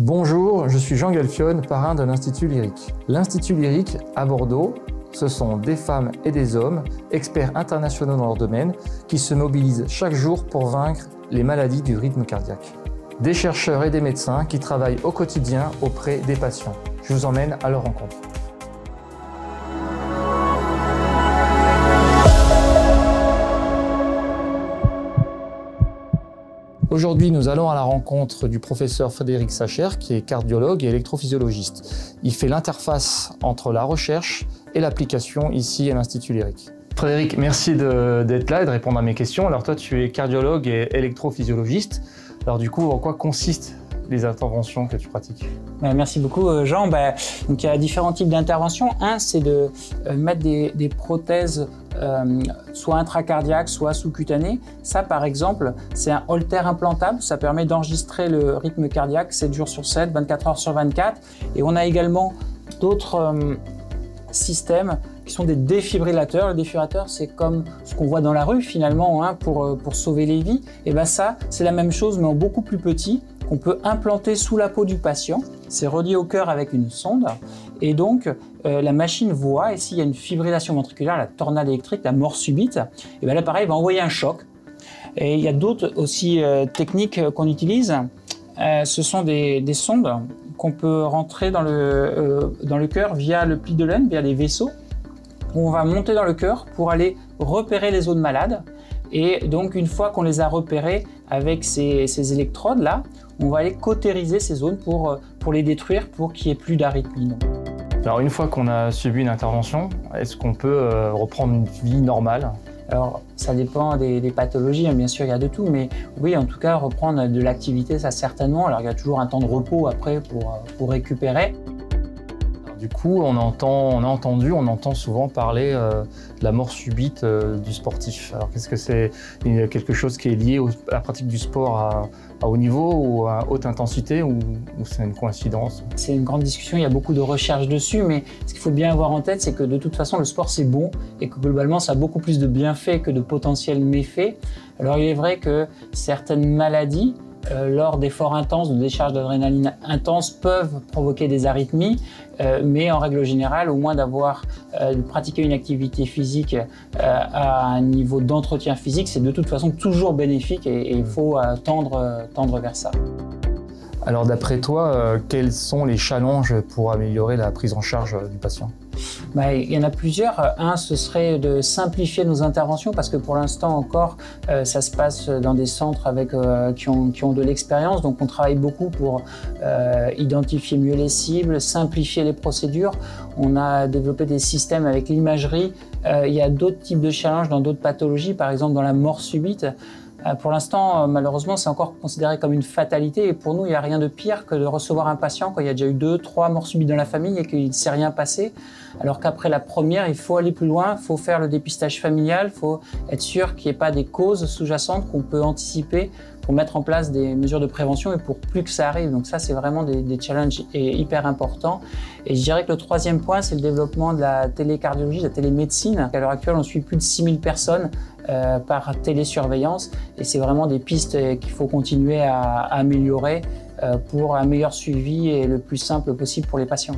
Bonjour, je suis Jean Galfionne, parrain de l'Institut Lyrique. L'Institut Lyrique, à Bordeaux, ce sont des femmes et des hommes, experts internationaux dans leur domaine, qui se mobilisent chaque jour pour vaincre les maladies du rythme cardiaque. Des chercheurs et des médecins qui travaillent au quotidien auprès des patients. Je vous emmène à leur rencontre. Aujourd'hui, nous allons à la rencontre du professeur Frédéric Sacher, qui est cardiologue et électrophysiologiste. Il fait l'interface entre la recherche et l'application ici à l'Institut Lyrique. Frédéric, merci d'être là et de répondre à mes questions. Alors toi, tu es cardiologue et électrophysiologiste. Alors du coup, en quoi consistent les interventions que tu pratiques? Merci beaucoup Jean. Donc, il y a différents types d'interventions. Un, c'est de mettre des prothèses soit intracardiaques, soit sous-cutanées. Ça, par exemple, c'est un holter implantable. Ça permet d'enregistrer le rythme cardiaque 7 jours sur 7, 24 heures sur 24. Et on a également d'autres systèmes qui sont des défibrillateurs. Le défibrillateur, c'est comme ce qu'on voit dans la rue finalement pour sauver les vies. Et ça, c'est la même chose, mais en beaucoup plus petit, qu'on peut implanter sous la peau du patient. C'est relié au cœur avec une sonde. Et donc, la machine voit, et s'il y a une fibrillation ventriculaire, la tornade électrique, la mort subite, et l'appareil va envoyer un choc. Et il y a d'autres aussi techniques qu'on utilise. Ce sont des sondes qu'on peut rentrer dans le cœur via le pli de laine, via des vaisseaux. On va monter dans le cœur pour aller repérer les zones malades. Et donc, une fois qu'on les a repérées avec ces électrodes-là, on va aller cautériser ces zones pour les détruire, pour qu'il n'y ait plus d'arythmie. Alors, une fois qu'on a subi une intervention, est-ce qu'on peut reprendre une vie normale? Alors, ça dépend des pathologies, bien sûr, il y a de tout, mais oui, en tout cas, reprendre de l'activité, ça certainement. Alors, il y a toujours un temps de repos après pour récupérer. Du coup, on entend souvent parler de la mort subite du sportif. Alors, qu'est-ce que c'est quelque chose qui est lié à la pratique du sport à haut niveau ou à haute intensité ou c'est une coïncidence? C'est une grande discussion, il y a beaucoup de recherches dessus, mais ce qu'il faut bien avoir en tête, c'est que de toute façon, le sport, c'est bon et que globalement, ça a beaucoup plus de bienfaits que de potentiels méfaits. Alors, il est vrai que certaines maladies, lors d'efforts intenses, de décharges d'adrénaline intenses, peuvent provoquer des arythmies, mais en règle générale, au moins d'avoir pratiqué une activité physique à un niveau d'entretien physique, c'est de toute façon toujours bénéfique et il faut tendre vers ça. Alors d'après toi, quels sont les challenges pour améliorer la prise en charge du patient? Il y en a plusieurs. Un, ce serait de simplifier nos interventions parce que pour l'instant encore, ça se passe dans des centres qui ont de l'expérience. Donc on travaille beaucoup pour identifier mieux les cibles, simplifier les procédures. On a développé des systèmes avec l'imagerie. Il y a d'autres types de challenges dans d'autres pathologies, par exemple dans la mort subite. Pour l'instant, malheureusement, c'est encore considéré comme une fatalité et pour nous, il n'y a rien de pire que de recevoir un patient quand il y a déjà eu 2, 3 morts subites dans la famille et qu'il ne s'est rien passé. Alors qu'après la première, il faut aller plus loin, il faut faire le dépistage familial, il faut être sûr qu'il n'y ait pas des causes sous-jacentes qu'on peut anticiper pour mettre en place des mesures de prévention et pour plus que ça arrive. Donc ça, c'est vraiment des challenges hyper importants. Et je dirais que le troisième point, c'est le développement de la télécardiologie, de la télémédecine. À l'heure actuelle, on suit plus de 6000 personnes par télésurveillance et c'est vraiment des pistes qu'il faut continuer à améliorer pour un meilleur suivi et le plus simple possible pour les patients.